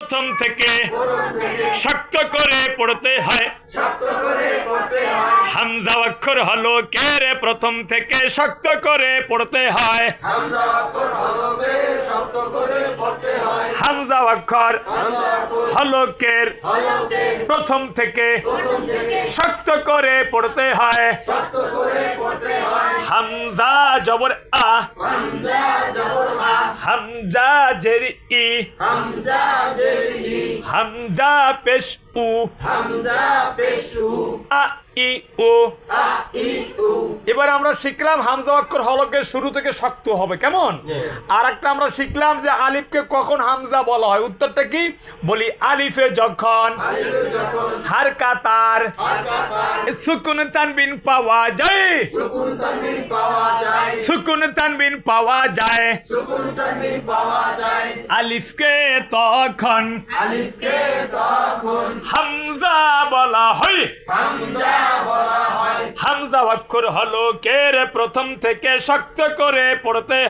প্রথম থেকে শক্ত করে পড়তে হয়। হামজা অক্ষর হলো কে রে প্রথম থেকে শক্ত করে পড়তে হয়। হামজা অক্ষর হলো কে প্রথম থেকে শক্ত করে পড়তে হয়। হামজা জবর আ, হামজা জের ই, হামজা পেশ উ, আ ই উ। এবার আমরা শিখলাম হামজা অক্ষর হলকের শুরু থেকে শক্ত হবে কেমন। আর একটা আমরা শিখলাম যে আলিফকে কখন হামজা বলা হয়। উত্তরটা কি বলি, আলিফে যখন হারকাতার সুকুন তানবিন পাওয়া যায়, সুকুন তানবিন পাওয়া যায়, আলিফকে তখন হামজা বলা হয়। হামজা অক্ষর হলো কে রে প্রথম থেকে শক্ত করে পড়তে